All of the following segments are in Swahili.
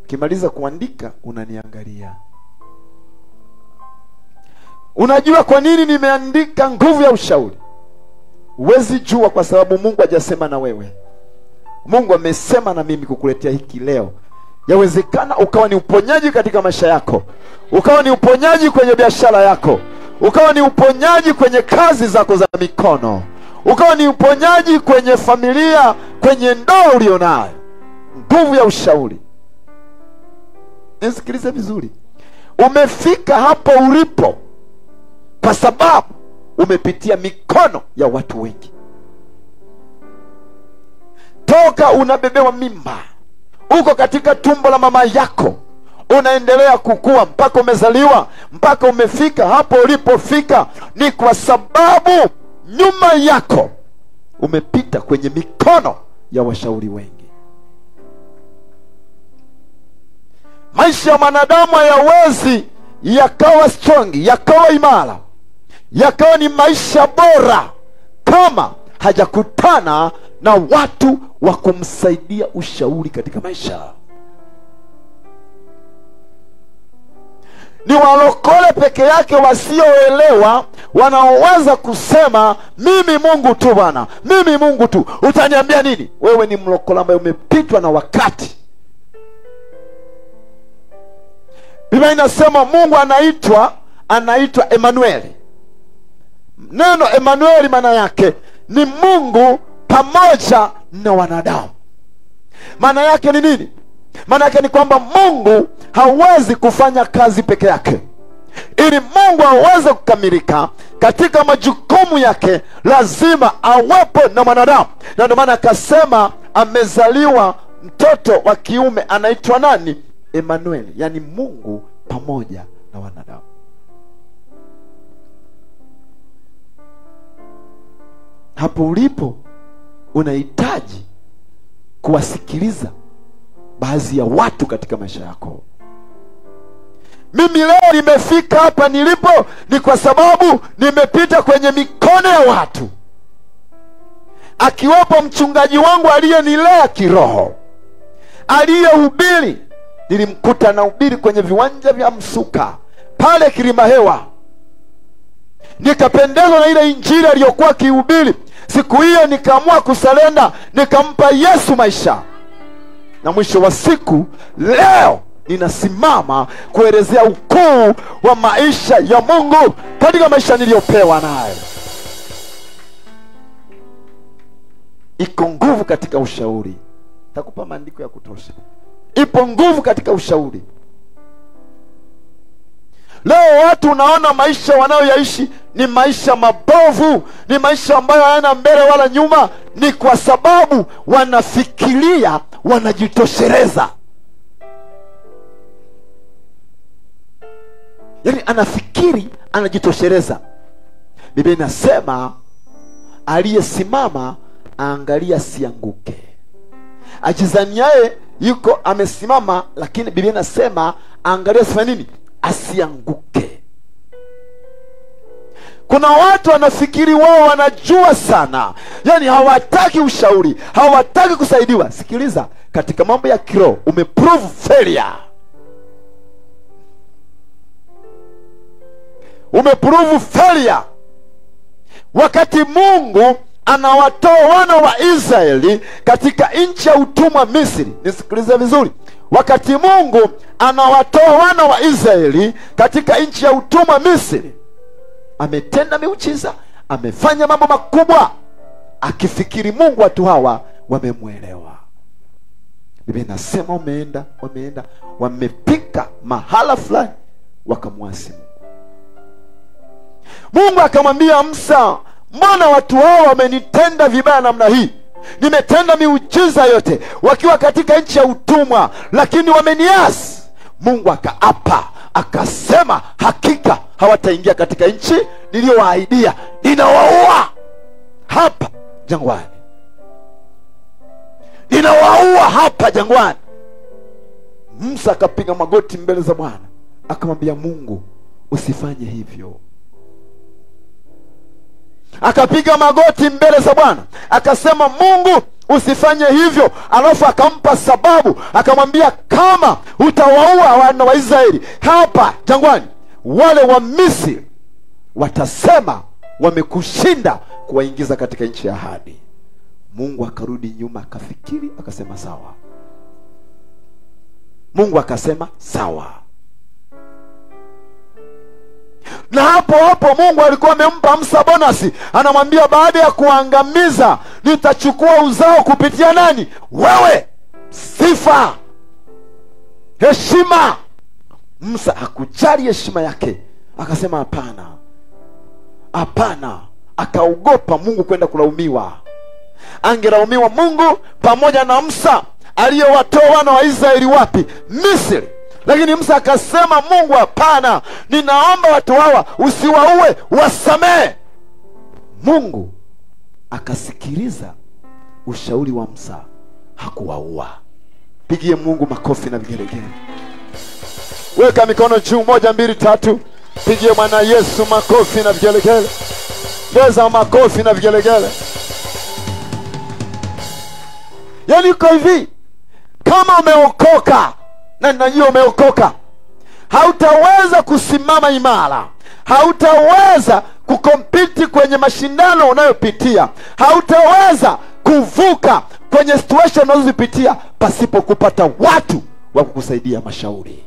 Ukimaliza kuandika unaniangalia. Unajua kwa nini nimeandika nguvu ya ushauri? Huwezi jua, kwa sababu Mungu hajasema na wewe. Mungu amesema na mimi kukuletea hiki leo. Yawezekana ukawa ni uponyaji katika maisha yako, ukawa ni uponyaji kwenye biashara yako, ukawa ni uponyaji kwenye kazi zako za mikono, ukawa ni uponyaji kwenye familia, kwenye ndoa ulionayo. Nguvu ya ushauri. Nisikilize vizuri. Umefika hapo ulipo kwa sababu umepitia mikono ya watu wengi. Toka unabebewa mimba, uko katika tumbo la mama yako, unaendelea kukua mpaka umezaliwa, mpaka umefika hapo ulipofika, ni kwa sababu nyuma yako umepita kwenye mikono ya washauri wengi. Maisha ya mwanadamu hayawezi yakawa strong, yakawa imara, yakawa ni maisha bora kama hajakutana na watu wa kumsaidia ushauri katika maisha. Ni walokole peke yake wasioelewa wanaoweza kusema mimi Mungu tu bwana, mimi Mungu tu. Utaniambia nini? Wewe ni mlokole ambaye umepitwa na wakati. Biblia inasema Mungu anaitwa Emmanuel. Neno Emmanuel maana yake ni Mungu pamoja na wanadamu. Maana yake ni nini? Maana yake ni kwamba Mungu hawezi kufanya kazi peke yake. Ili Mungu aweze kukamilika katika majukumu yake, lazima awepo na mwanadamu. Na ndio maana akasema amezaliwa mtoto wa kiume anaitwa nani? Emmanuel, yani Mungu pamoja na wanadamu. Hapo ulipo unahitaji kuwasikiliza baadhi ya watu katika maisha yako. Mimi leo nimefika hapa nilipo ni kwa sababu nimepita kwenye mikono ya watu, akiwepo mchungaji wangu aliyenilea kiroho, aliyehubiri. Nilimkuta na hubiri kwenye viwanja vya Msuka pale Kilimahewa, nikapendezwa na ile injili aliyokuwa akihubiri. Siku hiyo nikaamua kusalenda, nikampa Yesu maisha. Na mwisho wa siku leo ninasimama kuelezea ukuu wa maisha ya Mungu katika maisha niliyopewa naye. Iko nguvu katika ushauri. Takupa maandiko ya kutosha. Ipo nguvu katika ushauri. Leo watu unaona maisha wanayoyaishi ni maisha mabovu, ni maisha ambayo hayana mbele wala nyuma. Ni kwa sababu wanafikiria wanajitosheleza. Yaani anafikiri anajitosheleza. Biblia inasema aliyesimama angalia sianguke. Ajizaniaye yuko amesimama, lakini Biblia inasema angalia sifanye nini? Asianguke. Kuna watu wanafikiri wao wanajua sana, yani hawataki ushauri, hawataki kusaidiwa. Sikiliza, katika mambo ya kiroho umeprove failure. Umeprove failure. Wakati Mungu anawatoa wana wa Israeli katika nchi ya utumwa Misri, nisikilize vizuri. Wakati Mungu anawatoa wana wa Israeli katika nchi ya utumwa Misri, ametenda miujiza, amefanya mambo makubwa, akifikiri Mungu watu hawa wamemwelewa. Biblia inasema wameenda wamepika mahala fulani, wakamwasi Mungu. Mungu akamwambia Musa, mbona watu hao wamenitenda vibaya namna hii? Nimetenda miujiza yote wakiwa katika nchi ya utumwa, lakini wameniasi. Mungu akaapa, akasema hakika hawataingia katika nchi niliyowaahidia. Ninawaua hapa jangwani. Ninawaua hapa jangwani. Musa akapiga magoti mbele za Bwana, akamwambia Mungu, usifanye hivyo. akapiga magoti mbele za Bwana, akasema, Mungu usifanye hivyo. Alafu akampa sababu, akamwambia, kama utawaua wana wa Israeli hapa jangwani, wale wa Misri watasema wamekushinda kuwaingiza katika nchi ya ahadi. Mungu akarudi nyuma, akafikiri, akasema sawa. Mungu akasema sawa. Na hapo Mungu alikuwa amempa Musa bonasi. Anamwambia, baada ya kuangamiza nitachukua uzao kupitia nani? Wewe. Sifa, heshima. Musa hakujali heshima yake, akasema hapana, hapana. Akaogopa Mungu kwenda kulaumiwa. Angelaumiwa Mungu pamoja na Musa aliyowatoa wana wa Israeli wapi? Misri. Lakini Musa akasema, Mungu hapana, ninaomba watu hawa usiwaue, wasamee. Mungu akasikiliza ushauri wa Musa, hakuwaua. Pigie Mungu makofi na vigelegele. Weka mikono juu, 1 2 3. Pigie Bwana Yesu makofi na vigelegele. Weza makofi na vigelegele. Yaani uko hivi, kama umeokoka, na najua umeokoka, hautaweza kusimama imara, hautaweza kukompiti kwenye mashindano unayopitia, hautaweza kuvuka kwenye situation unazozipitia pasipo kupata watu wa kukusaidia mashauri.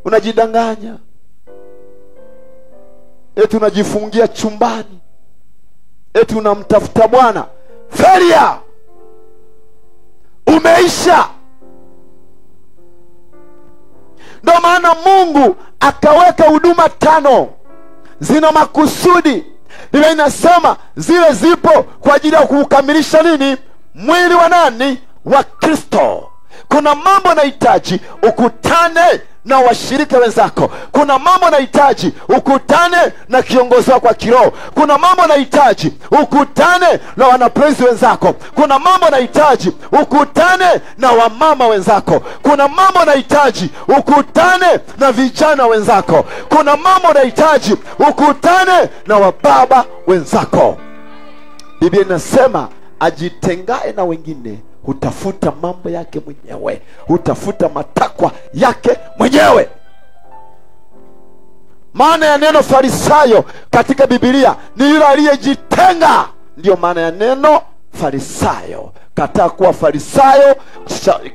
Unajidanganya eti unajifungia chumbani, eti unamtafuta Bwana. Failure. Umeisha. Ndio maana Mungu akaweka huduma 5 zina makusudi. Biblia inasema zile zipo kwa ajili ya kukamilisha nini? Mwili wa nani? Wa Kristo. Kuna mambo yanahitaji ukutane na washirika wenzako. Kuna mambo yanahitaji ukutane na kiongozi wako wa kiroho. Kuna mambo yanahitaji ukutane na wanapraise wenzako. Kuna mambo yanahitaji ukutane na wamama wenzako. Kuna mambo yanahitaji ukutane na vijana wenzako. Kuna mambo yanahitaji ukutane na wababa wenzako. Biblia inasema ajitengae na wengine hutafuta mambo yake mwenyewe, hutafuta matakwa yake mwenyewe. Maana ya neno farisayo katika Biblia ni yule aliyejitenga. Ndio maana ya neno farisayo. Kataa kuwa farisayo,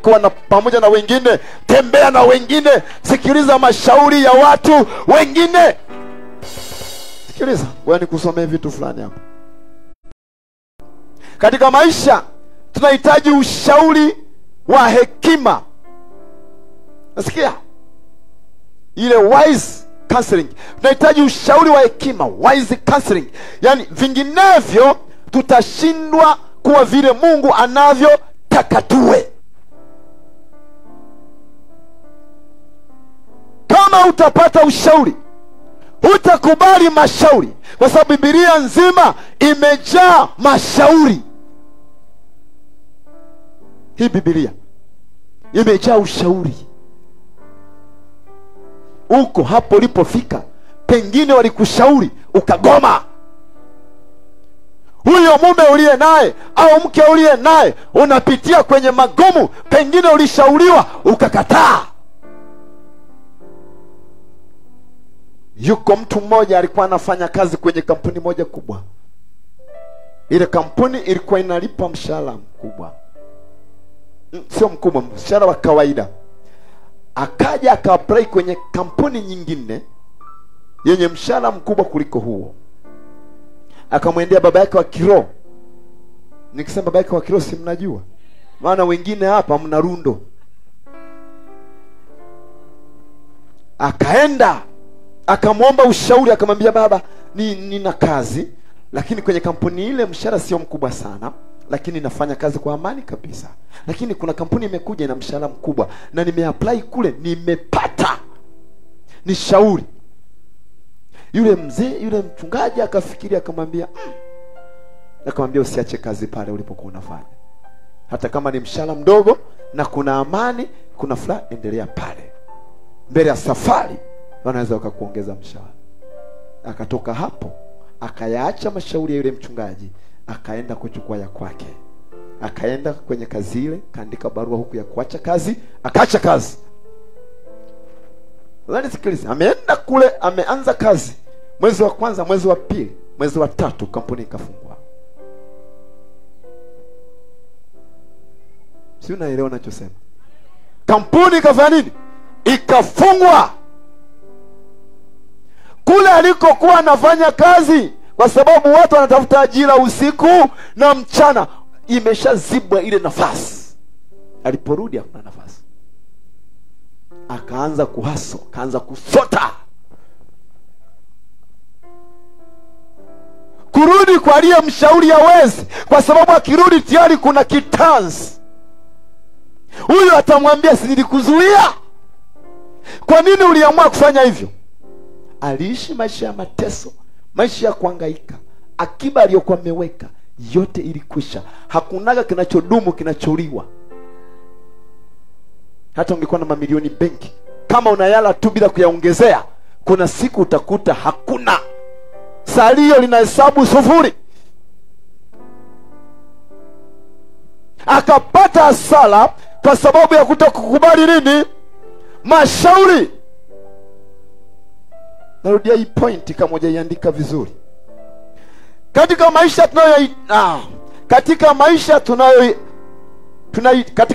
kuwa na pamoja na wengine, tembea na wengine, sikiliza mashauri ya watu wengine. Sikiliza, wewe nikusomee vitu fulani hapa. Katika maisha tunahitaji ushauri wa hekima. Nasikia? Ile wise counseling. Tunahitaji ushauri wa hekima, wise counseling. Yaani vinginevyo tutashindwa kuwa vile Mungu anavyotaka tuwe. Kama utapata ushauri, hutakubali mashauri, kwa sababu Biblia nzima imejaa mashauri. Hii Biblia imejaa ushauri. Uko hapo ulipofika, pengine walikushauri ukagoma. Huyo mume uliye naye au mke uliye naye unapitia kwenye magumu, pengine ulishauriwa ukakataa. Yuko mtu mmoja alikuwa anafanya kazi kwenye kampuni moja kubwa. Ile kampuni ilikuwa inalipa mshahara mkubwa. Sio mkubwa, mshahara wa kawaida. Akaja aka-apply kwenye kampuni nyingine yenye mshahara mkubwa kuliko huo. Akamwendea baba yake wa kiroho. Nikisema baba yake wa kiroho si mnajua, maana wengine hapa mna rundo. Akaenda akamwomba ushauri, akamwambia, baba, nina kazi, lakini kwenye kampuni ile mshahara sio mkubwa sana, lakini nafanya kazi kwa amani kabisa. Lakini kuna kampuni imekuja na mshahara mkubwa na nimeapply kule, nimepata. Ni shauri. Yule mzee, yule mchungaji akafikiria, akamwambia, akamwambia, usiache kazi pale ulipokuwa unafanya. Hata kama ni mshahara mdogo na kuna amani, kuna furaha, endelea pale. Mbele ya safari wanaweza wakakuongeza mshahara. Akatoka hapo, akayaacha mashauri ya yule mchungaji, akaenda kuchukua ya kwake. Akaenda kwenye kazi ile, kaandika barua huku ya kuacha kazi, akaacha kazi. Sikiliza, ameenda kule, ameanza kazi mwezi wa kwanza, mwezi wa pili, mwezi wa tatu kampuni ikafungwa. Si unaelewa ninachosema? Kampuni ikafanya nini? Ikafungwa. Kule alikokuwa anafanya kazi, kwa sababu watu wanatafuta ajira usiku na mchana, imeshazibwa ile nafasi. Aliporudi hakuna nafasi. Akaanza kuhaso, akaanza kusota. Kurudi kwa aliye mshauri hawezi, kwa sababu akirudi tayari kuna kitanzi. Huyu atamwambia, si nilikuzuia? Kwa nini uliamua kufanya hivyo? Aliishi maisha ya mateso, maisha ya kuhangaika. Akiba aliyokuwa ameweka yote ilikwisha. Hakunaga kinachodumu, kinacholiwa. Hata ungekuwa na mamilioni benki, kama unayala tu bila kuyaongezea, kuna siku utakuta hakuna. Salio linahesabu sufuri. Akapata hasara kwa sababu ya kutokukubali nini? Mashauri. Narudia hii point kama hujaiandika vizuri. Katika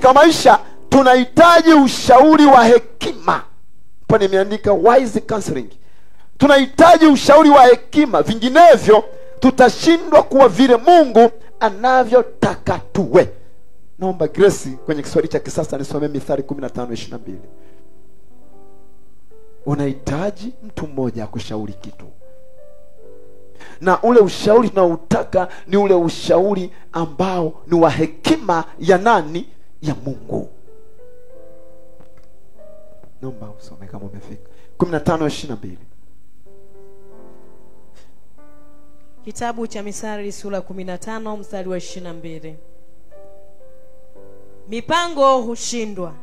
maisha tunahitaji ushauri wa hekima. Hapa nimeandika wise counseling. Tunahitaji ushauri wa hekima, vinginevyo tutashindwa kuwa vile Mungu anavyotaka tuwe. Naomba Grace kwenye Kiswahili cha kisasa nisome Mithali 15:22. Unahitaji mtu mmoja akushauri kitu. Na ule ushauri tunaoutaka ni ule ushauri ambao ni wa hekima ya nani? Ya Mungu. Naomba usome kama umefika. 15:22. Kitabu cha Mithali sura 15 mstari wa 22. Mipango hushindwa.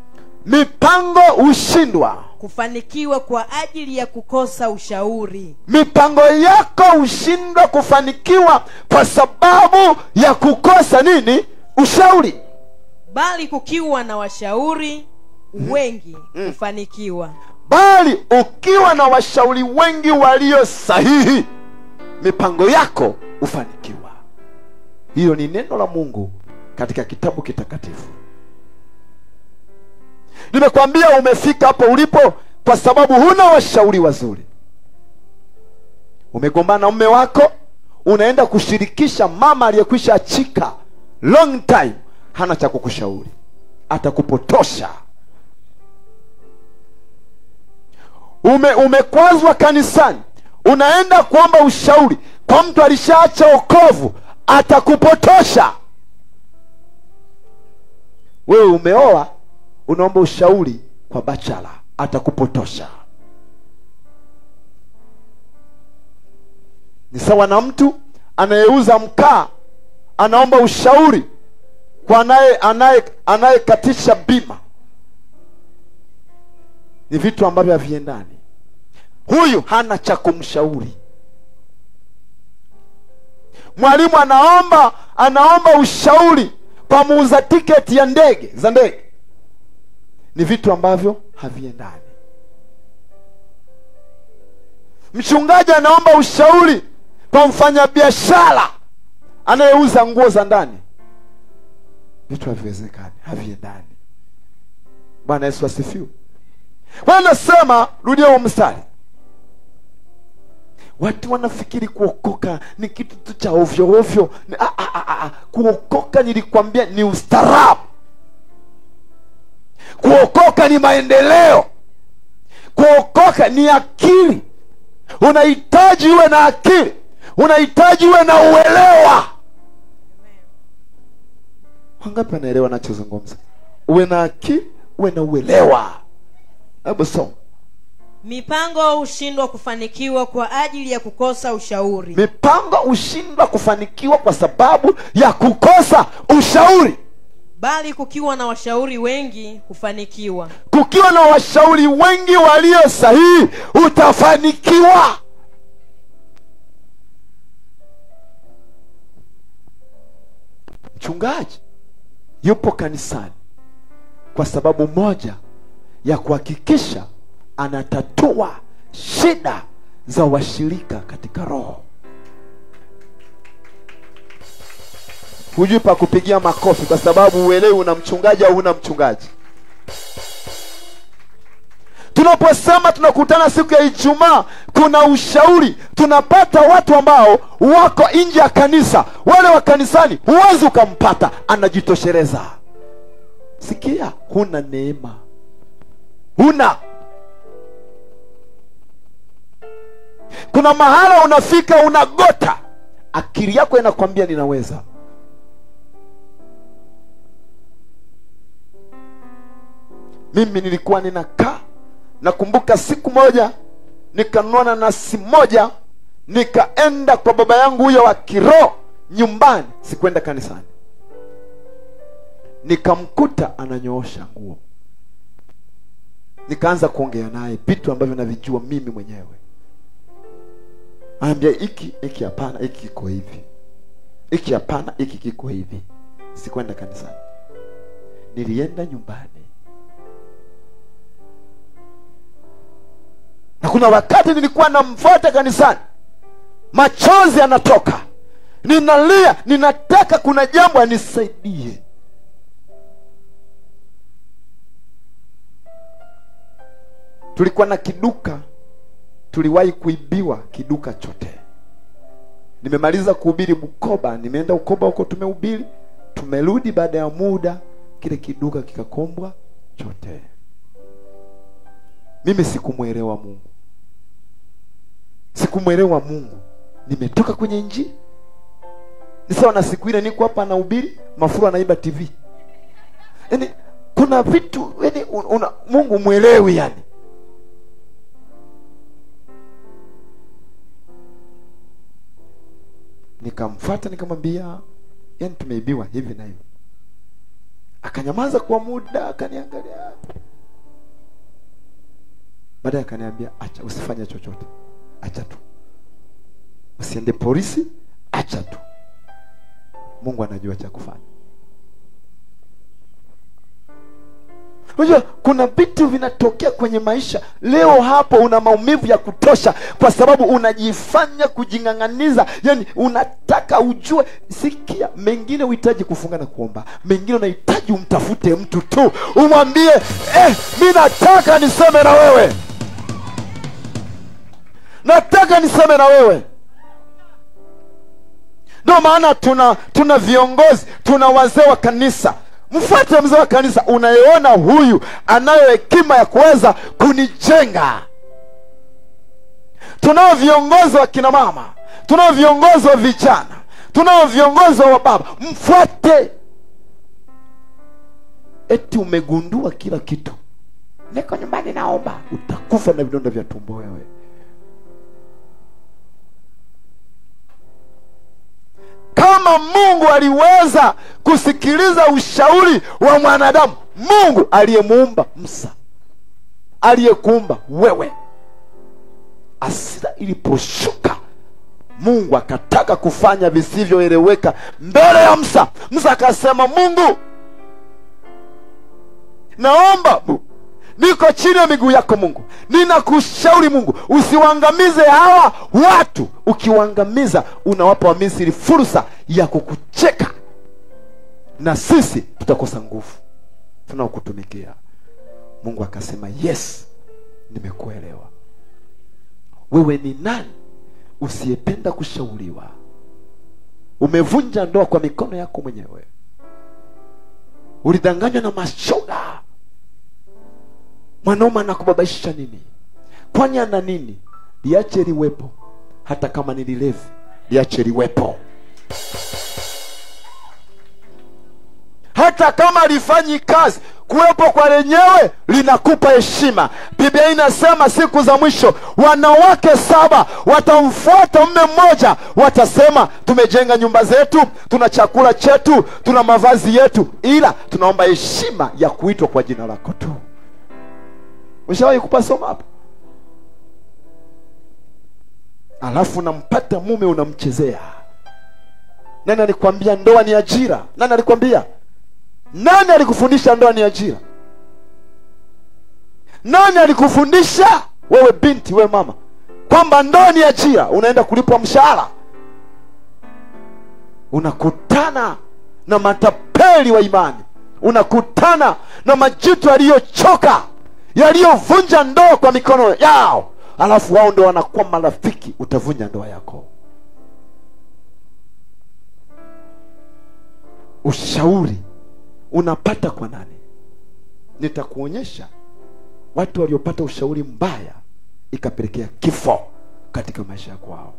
Mipango hushindwa. Kufanikiwa kwa ajili ya kukosa ushauri. Mipango yako hushindwa kufanikiwa kwa sababu ya kukosa nini? Ushauri. Bali kukiwa na washauri wengi kufanikiwa. Bali ukiwa na washauri wengi walio sahihi, mipango yako ufanikiwa. Hiyo ni neno la Mungu katika kitabu kitakatifu. Nimekwambia umefika hapo ulipo kwa sababu huna washauri wazuri. Umegombana na mume wako, unaenda kushirikisha mama aliyekwisha achika long time, hana cha kukushauri, atakupotosha. Umekwazwa kanisani, unaenda kuomba ushauri kwa mtu alishaacha wokovu, atakupotosha. Wewe umeoa, unaomba ushauri kwa bachelor, atakupotosha. Ni sawa na mtu anayeuza mkaa, anaomba ushauri kwa anayekatisha bima. Ni vitu ambavyo haviendani. Huyu hana cha kumshauri. Mwalimu anaomba ushauri kwa muuza tiketi ya ndege za ndege. Ni vitu ambavyo haviendani. Mchungaji anaomba ushauri kwa mfanyabiashara anayeuza nguo za ndani. Vitu haviwezekani, haviendani. Bwana Yesu asifiwe. Wanasema, rudia huo mstari. Watu wanafikiri kuokoka ni kitu tu cha ovyo ovyo. Kuokoka nilikwambia ni ustaarabu. Kuokoka ni maendeleo. Kuokoka ni akili. Unahitaji uwe na akili. Unahitaji uwe na uelewa. Wangapi wanaelewa ninachozungumza? Uwe na akili, uwe na uelewa. Hebu soma. Mipango hushindwa kufanikiwa kwa ajili ya kukosa ushauri. Mipango hushindwa kufanikiwa kwa sababu ya kukosa ushauri. bali kukiwa na washauri wengi kufanikiwa. Kukiwa na washauri wengi walio sahihi utafanikiwa. Mchungaji yupo kanisani kwa sababu moja ya kuhakikisha anatatua shida za washirika katika roho. Hujui pa kupigia makofi kwa sababu uelewi una mchungaji au una mchungaji. Tunaposema tunakutana siku ya Ijumaa, kuna ushauri. Tunapata watu ambao wako nje ya kanisa. Wale wa kanisani huwezi ukampata, anajitosheleza. Sikia, huna neema. Huna. Kuna mahala unafika unagota, akili yako inakwambia ninaweza. Mimi nilikuwa ninakaa, nakumbuka siku moja nikanunua nanasi moja, nikaenda kwa baba yangu huyo wa kiroho nyumbani, sikwenda kanisani. Nikamkuta ananyoosha nguo. Nikaanza kuongea naye vitu ambavyo navijua mimi mwenyewe. Anambia hiki hapana, hiki kiko hivi. Hiki hapana, hiki kiko hivi. Sikwenda kanisani. Nilienda nyumbani. Na kuna wakati nilikuwa namfuata kanisani, machozi yanatoka, ninalia, ninataka kuna jambo anisaidie. Tulikuwa na kiduka, tuliwahi kuibiwa kiduka chote. Nimemaliza kuhubiri Bukoba, nimeenda Bukoba huko tumehubiri, tumerudi baada ya muda kile kiduka kikakombwa chote. Mimi sikumuelewa Mungu. Sikumuelewa Mungu. Nimetoka kwenye injili. Ni sawa na siku ile niko hapa nahubiri, Mafuru anaiba TV. Yaani kuna vitu yaani Mungu muelewi yani. Nikamfuata nikamwambia, yani tumeibiwa hivi na hivi. Akanyamaza kwa muda, akaniangalia. Baadaye akaniambia, acha, usifanye chochote. Acha tu. Usiende polisi, acha tu. Mungu anajua cha kufanya. Unajua kuna vitu vinatokea kwenye maisha. Leo hapo una maumivu ya kutosha kwa sababu unajifanya kujing'ang'aniza. Yani unataka ujue. Sikia, mengine uhitaji kufunga na kuomba. Mengine unahitaji umtafute mtu tu, umwambie, mimi nataka niseme na wewe. Nataka niseme na wewe. Ndio maana tuna viongozi, tuna wazee wa kanisa. Mfuate mzee wa kanisa, unayeona huyu anayo hekima ya kuweza kunijenga. Tunao viongozi wa kina mama, tunao viongozi wa vijana, tunao viongozi wa baba. Mfuate. Eti umegundua kila kitu, niko nyumbani naomba, utakufa na vidonda vya tumbo wewe. Kama Mungu aliweza kusikiliza ushauri wa mwanadamu, Mungu aliyemuumba Musa, aliyekuumba wewe, hasira iliposhuka, Mungu akataka kufanya visivyoeleweka mbele ya Musa. Musa akasema, Mungu, naomba, niko chini ya miguu yako Mungu, ninakushauri Mungu, usiwaangamize hawa watu. Ukiwaangamiza unawapa wa Misri fursa ya kukucheka, na sisi tutakosa nguvu tunaokutumikia. Mungu akasema, yes, nimekuelewa. Wewe ni nani usiyependa kushauriwa? Umevunja ndoa kwa mikono yako mwenyewe. Ulidanganywa na mashoga. Mwanaume anakubabaisha nini? Kwani ana nini? Liache liwepo. Hata kama ni lilevi, liache liwepo. Hata kama lifanyi kazi, kuwepo kwa lenyewe linakupa heshima. Biblia inasema siku za mwisho wanawake 7 watamfuata mume mmoja, watasema tumejenga nyumba zetu, tuna chakula chetu, tuna mavazi yetu, ila tunaomba heshima ya kuitwa kwa jina lako tu. Ushawahi kupasoma hapo? Alafu unampata mume unamchezea. Nani alikwambia ndoa ni ajira? Nani alikwambia? Nani alikufundisha ndoa ni ajira? Nani alikufundisha wewe binti, wewe mama, kwamba ndoa ni ajira? Unaenda kulipwa mshahara. Unakutana na matapeli wa imani, unakutana na majitu yaliyochoka, yaliyovunja ndoa kwa mikono yao, alafu wao ndio wanakuwa marafiki. Utavunja ndoa yako. Ushauri unapata kwa nani? Nitakuonyesha watu waliopata ushauri mbaya ikapelekea kifo katika maisha yao.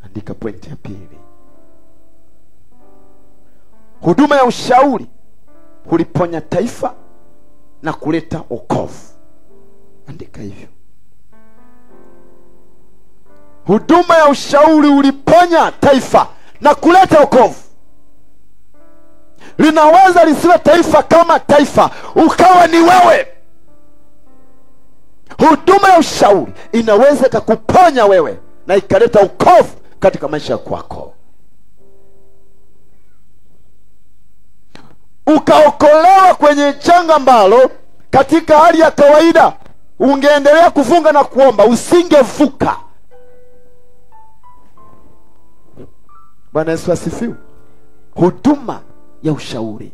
Andika pointi ya pili. Huduma ya ushauri huliponya taifa na kuleta wokovu. Andika hivyo. Huduma ya ushauri huliponya taifa na kuleta wokovu. Linaweza lisiwe taifa kama taifa, ukawa ni wewe. Huduma ya ushauri inaweza kukuponya wewe na ikaleta wokovu katika maisha yako. Ukaokolewa kwenye janga ambalo katika hali ya kawaida ungeendelea kufunga na kuomba, usingevuka. Bwana Yesu asifiwe. Huduma ya ushauri.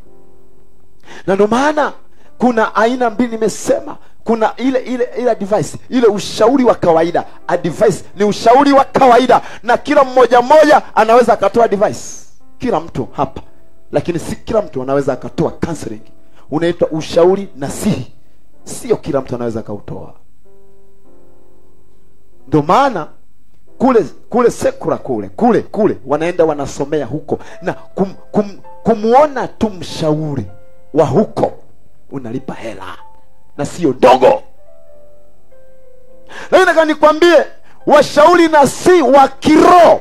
Na ndio maana kuna aina mbili nimesema. Kuna ile advice, ile ushauri wa kawaida. Advice ni ushauri wa kawaida, na kila mmoja anaweza akatoa advice. Kila mtu hapa, lakini si kila mtu anaweza akatoa counseling. Unaitwa ushauri nasihi. Sio kila mtu anaweza akautoa. Ndio maana kule sekula kule wanaenda wanasomea huko, na kumuona tu mshauri wa huko unalipa hela na sio dogo. Lakini nataka nikwambie, washauri nasihi wa kiroho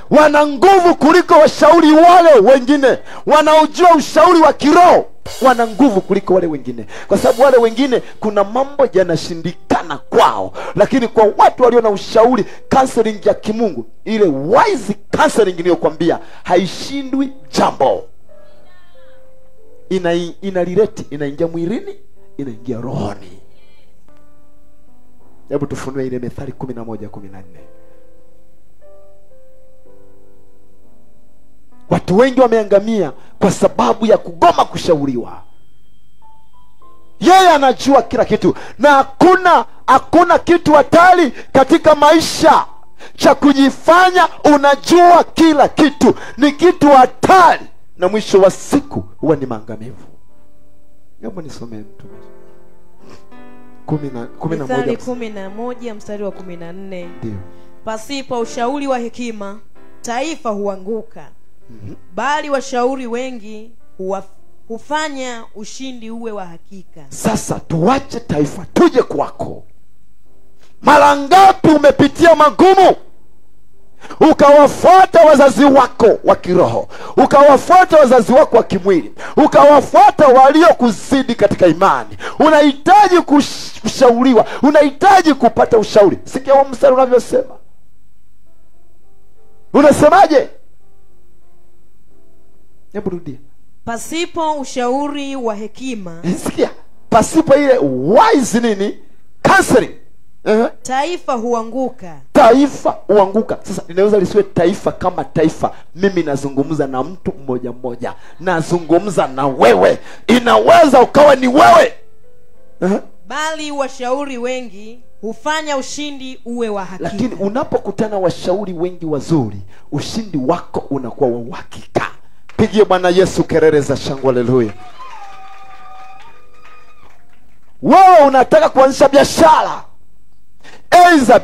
wana nguvu kuliko washauri wale wengine. Wanaojua ushauri wa kiroho wana nguvu kuliko wale wengine, kwa sababu wale wengine kuna mambo yanashindikana kwao, lakini kwa watu walio na ushauri, counseling ya kimungu, ile wise counseling niliyokuambia, haishindwi jambo. Inalireti, inaingia mwilini, inaingia rohoni. Hebu tufunue ile Methali 11:14. Watu wengi wameangamia kwa sababu ya kugoma kushauriwa. Yeye anajua kila kitu, na hakuna kitu hatari katika maisha cha kujifanya unajua kila kitu. Ni kitu hatari, na mwisho wa siku huwa ni maangamivu. Hebu nisomee mtumishi. 11 mstari wa 14. Ndio. Pasipo ushauri wa hekima taifa huanguka. Bali washauri wengi hufanya ushindi uwe wa hakika. Sasa tuache taifa, tuje kwako. Mara ngapi umepitia magumu, ukawafuata wazazi wako wa kiroho, ukawafuata wazazi wako wa kimwili, ukawafuata waliokuzidi katika imani. Unahitaji kushauriwa, unahitaji kupata ushauri. Sikia huo mstari unavyosema. Unasemaje? Hebu rudia. Pasipo ushauri wa hekima. Sikia, pasipo ile wise nini? Counseling. Taifa huanguka. Taifa huanguka. Sasa inaweza lisiwe taifa kama taifa. Mimi nazungumza na mtu mmoja mmoja, nazungumza na wewe. Inaweza ukawa ni wewe. Bali washauri wengi hufanya ushindi uwe wa hakika. Lakini unapokutana washauri wengi wazuri, ushindi wako unakuwa wa uhakika. Pigie Bwana Yesu kelele za shangwe, haleluya. Wewe unataka kuanzisha biashara, aidha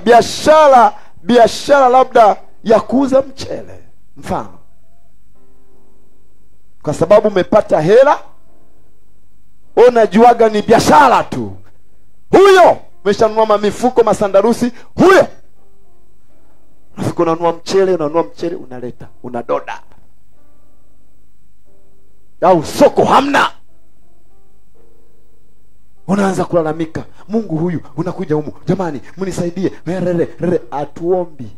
biashara labda ya kuuza mchele, mfano, kwa sababu umepata hela, unajuaga ni biashara tu. Huyo umeshanunua mifuko, masandarusi, huyo unafika unanunua mchele unaleta, unadoda. Au soko hamna, unaanza kulalamika, Mungu huyu unakuja humu, jamani mnisaidie, rere. Hatuombi.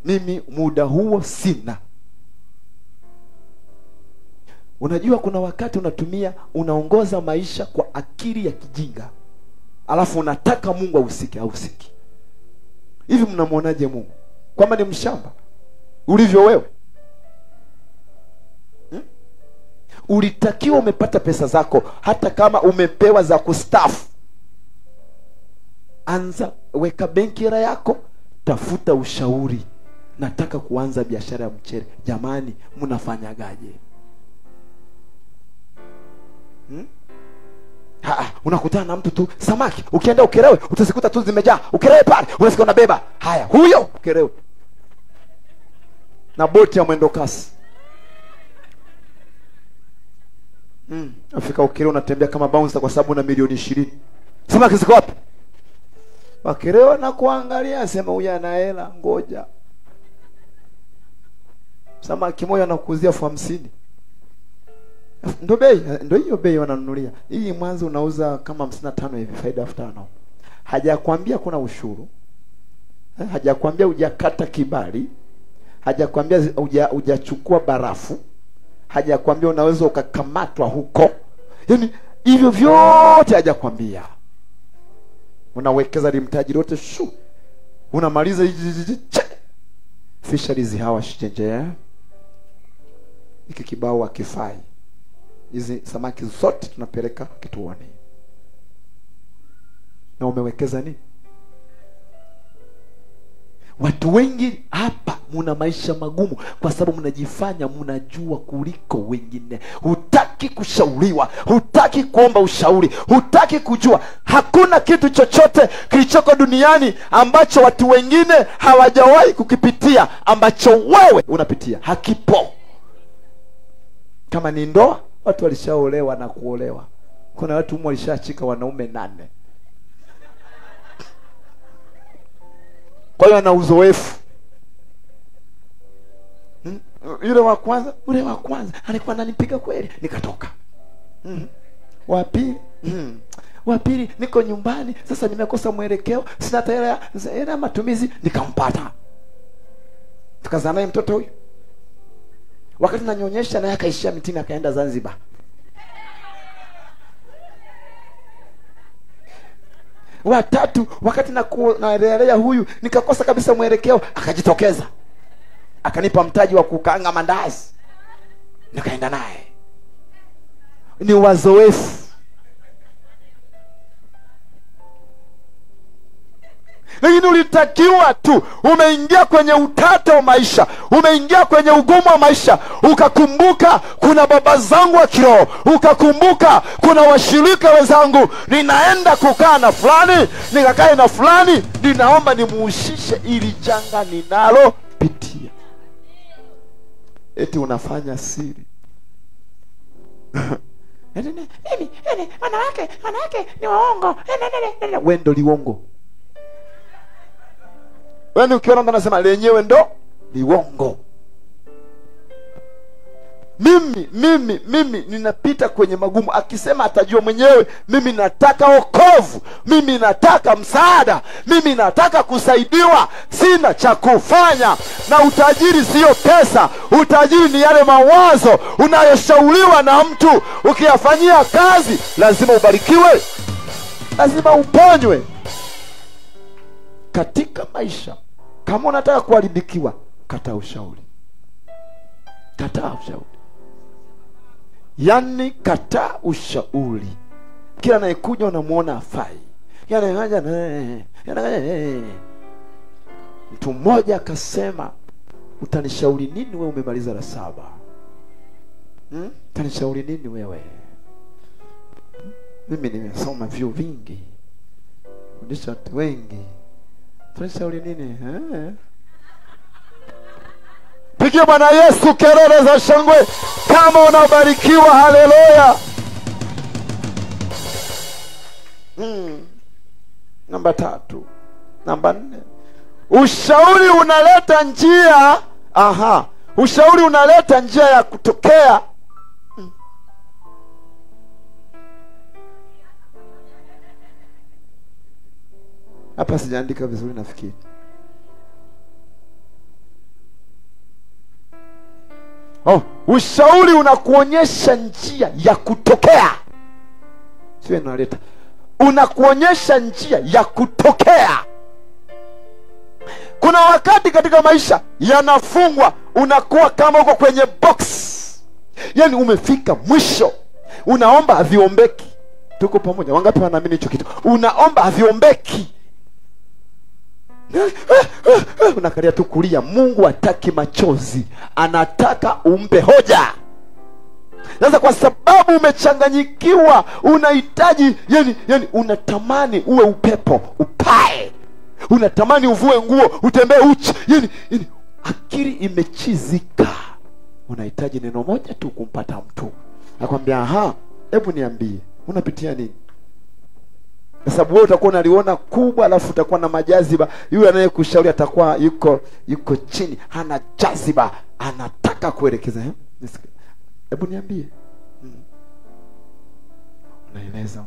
Mimi muda huo sina. Unajua kuna wakati unaongoza maisha kwa akili ya kijinga, alafu unataka Mungu ahusiki. Hivi mnamuonaje Mungu? Kwamba ni mshamba ulivyo wewe? Ulitakiwa umepata pesa zako, hata kama umepewa za kustafu, anza weka benki yako, tafuta ushauri. Nataka kuanza biashara ya mchele. Jamani, mnafanyagaje? Unakutana na mtu tu, samaki ukienda Ukerewe utazikuta tu zimejaa. Ukerewe pale unasikia unabeba. Haya, huyo Ukerewe na boti ya mwendo kasi. Afika Ukerewe unatembea kama bouncer kwa sababu una milioni 20. Samaki ziko wapi? Wakerewe na kuangalia, sema huyu ana hela, ngoja. Samaki moja anakuzia 50. Ndio hiyo bei wananunulia. Hii mwanzo unauza kama 55 hivi, faida 5. Hajakwambia kuna ushuru. Hajakwambia hujakata kibali. Hajakwambia hujachukua barafu. Hajakwambia unaweza ukakamatwa huko. Yaani hivyo vyote hajakwambia. Unawekeza limtaji lote unamaliza fisheries hawa shijenje. Hiki kibao hakifai. Hizi samaki zote tunapeleka kituoni. Na umewekeza nini? Watu wengi hapa muna maisha magumu kwa sababu mnajifanya mnajua kuliko wengine. Hutaki kushauriwa, hutaki kuomba ushauri, hutaki kujua. Hakuna kitu chochote kilichoko duniani ambacho watu wengine hawajawahi kukipitia ambacho wewe unapitia. Hakipo. Kama ni ndoa, watu walishaolewa na kuolewa. Kuna watu walishachika wanaume 8. Kwa hiyo ana uzoefu. Ule wa kwanza alikuwa ananipiga kweli, nikatoka. Wa pili niko nyumbani, sasa nimekosa mwelekeo, sina hela matumizi, nikampata. Tukazaa naye mtoto huyu. Wakati nanyonyesha naye akaishia mitini, akaenda Zanzibar. Watatu wakati naelelea huyu, nikakosa kabisa mwelekeo, akajitokeza. Akanipa mtaji wa kukaanga mandazi. Nikaenda naye. Ni wazoefu. Lakini ulitakiwa tu, umeingia kwenye utata wa maisha, umeingia kwenye ugumu wa maisha, ukakumbuka kuna baba zangu wa kiroho, ukakumbuka kuna washirika wenzangu, ninaenda kukaa na fulani, nikakae na fulani, ninaomba nimuhusishe ili janga ninalo pitia. Eti unafanya siri. Wanawake ni waongo. Wewe ndo liwongo. Wewe ukiona mtu anasema lenyewe ndo liwongo. Mimi ninapita kwenye magumu. Akisema atajua mwenyewe. Mimi nataka wokovu, mimi nataka msaada, mimi nataka kusaidiwa. Sina cha kufanya. Na utajiri sio pesa. Utajiri ni yale mawazo unayoshauriwa na mtu. Ukiyafanyia kazi lazima ubarikiwe, lazima uponywe. Katika maisha, kama unataka kuharibikiwa, kataa ushauri. Kataa ushauri. Yaani kataa ushauri. Kila anayekuja unamuona afai. Mtu mmoja akasema, utanishauri nini wewe umemaliza la 7? Utanishauri nini wewe? Mimi nimesoma vyuo vingi, fundisha watu wengi. Utanishauri nini? Pigia Bwana Yesu kelele za shangwe kama unabarikiwa. Haleluya. Namba 3. Namba 4. Ushauri unaleta njia. Ushauri unaleta njia ya kutokea. Hapa sijaandika vizuri nafikiri. Ushauri unakuonyesha njia ya kutokea. Sio unaleta. Unakuonyesha njia ya kutokea. Kuna wakati katika maisha yanafungwa, unakuwa kama uko kwenye box. Yaani umefika mwisho. Unaomba haviombeki. Tuko pamoja? Wangapi wanaamini hicho kitu? Unaomba haviombeki. Unakalia tu kulia. Mungu hataki machozi, anataka umpe hoja. Sasa kwa sababu umechanganyikiwa, unahitaji yani unatamani uwe upepo upae, unatamani uvue nguo utembee uchi, yani akili imechizika. Unahitaji neno moja tu kumpata mtu akwambia, hebu niambie unapitia nini? Kwa sababu wewe utakuwa unaliona kubwa, alafu utakuwa na majaziba. Yule anayekushauri atakuwa yuko chini, hana jaziba, anataka kuelekeza. Hebu niambie. Unaeleza.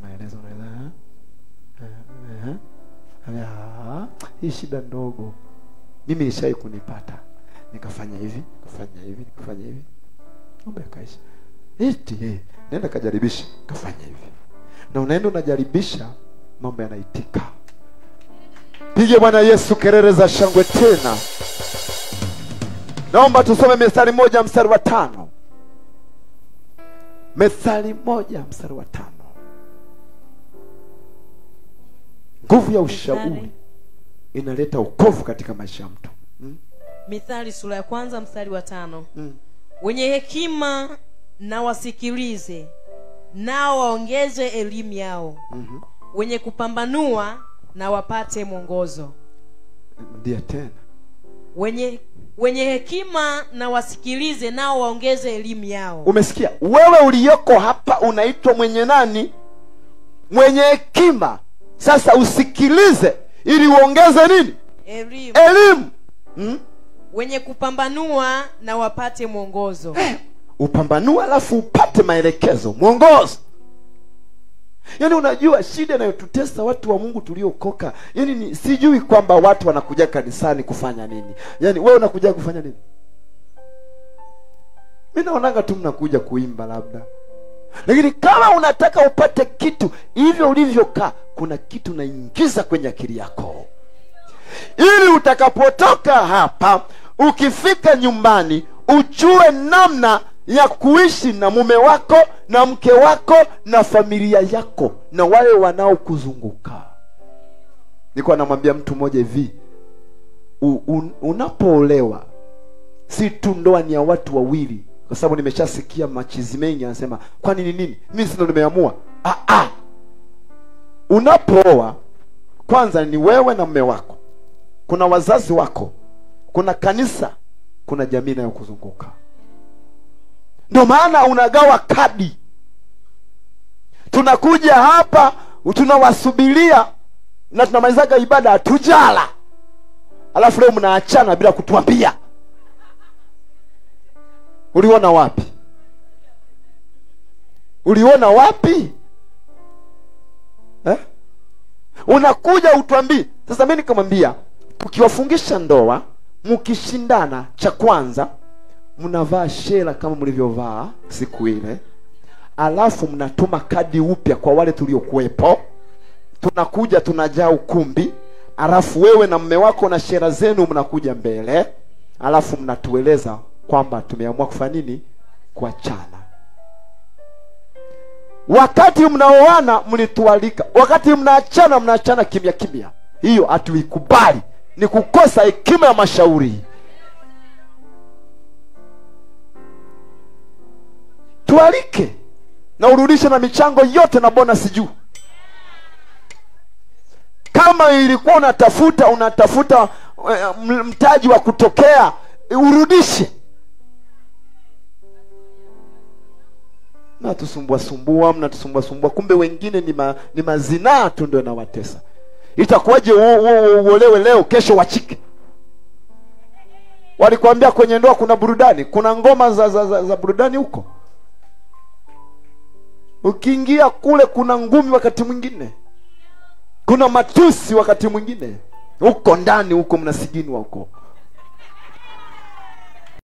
Hii shida ndogo mimi ishai kunipata, nikafanya hivi. Mambo yakaisha. Nenda kajaribisha, kafanya hivi. Na unaenda unajaribisha, mambo yanaitika. Pige Bwana Yesu kelele za shangwe tena. Naomba tusome Methali 1 mstari wa 5. Methali 1 mstari wa 5. Nguvu ya ushauri inaleta wokovu katika maisha ya mtu. Mithali sura ya 1 mstari wa 5. Wenye hekima na wasikilize, nao waongeze elimu yao. Wenye kupambanua na wapate mwongozo. Ndio tena. Wenye hekima na wasikilize, nao waongeze elimu yao. Umesikia? Wewe uliyoko hapa unaitwa mwenye nani? Mwenye hekima. Sasa usikilize ili uongeze nini? Elimu. Wenye kupambanua na wapate mwongozo. Upambanua alafu upate maelekezo, mwongozo. Yaani unajua shida inayotutesa watu wa Mungu tuliokoka, yaani sijui kwamba watu wanakuja kanisani kufanya nini. Yaani wewe unakuja kufanya nini? Mimi naonanga tu mnakuja kuimba labda. Lakini kama unataka upate kitu hivyo ulivyokaa, kuna kitu naingiza kwenye akili yako. Ili utakapotoka hapa, ukifika nyumbani, ujue namna ya kuishi na mume wako na mke wako na familia yako na wale wanaokuzunguka. Nilikuwa namwambia mtu mmoja hivi, unapoolewa si tu ndoa ni ya watu wawili, kwa sababu nimeshasikia machizi mengi anasema kwani ni nini? Mimi sio nimeamua. Unapooa kwanza ni wewe na mume wako, kuna wazazi wako, kuna kanisa, kuna jamii inayokuzunguka. Ndio maana unagawa kadi. Tunakuja hapa, tunawasubiria na tunamalizaga ibada hatujala. Alafu leo mnaachana bila kutuambia. Uliona wapi? Unakuja utuambie. Sasa mimi nikamwambia, tukiwafungisha ndoa, mkishindana, cha kwanza mnavaa shela kama mlivyovaa siku ile. Alafu mnatuma kadi upya kwa wale tuliokuepo. Tunakuja tunajaa ukumbi. Alafu wewe na mume wako na shela zenu mnakuja mbele. Alafu mnatueleza kwamba tumeamua kufanya nini? Kuachana. Wakati mnaoana mlitualika, wakati mnaachana kimya kimya. Hiyo hatuikubali. Ni kukosa hekima ya mashauri. Tualike na urudishe na michango yote na bonus juu. Kama ilikuwa unatafuta mtaji wa kutokea, urudishe. mnatusumbua. Kumbe wengine ni mazinaa tu ndio nawatesa. Itakuwaje uolewe leo kesho wachike? Walikwambia kwenye ndoa kuna burudani, kuna ngoma za burudani huko. Ukiingia kule kuna ngumi wakati mwingine, kuna matusi wakati mwingine. Huko ndani huko mnasigini huko.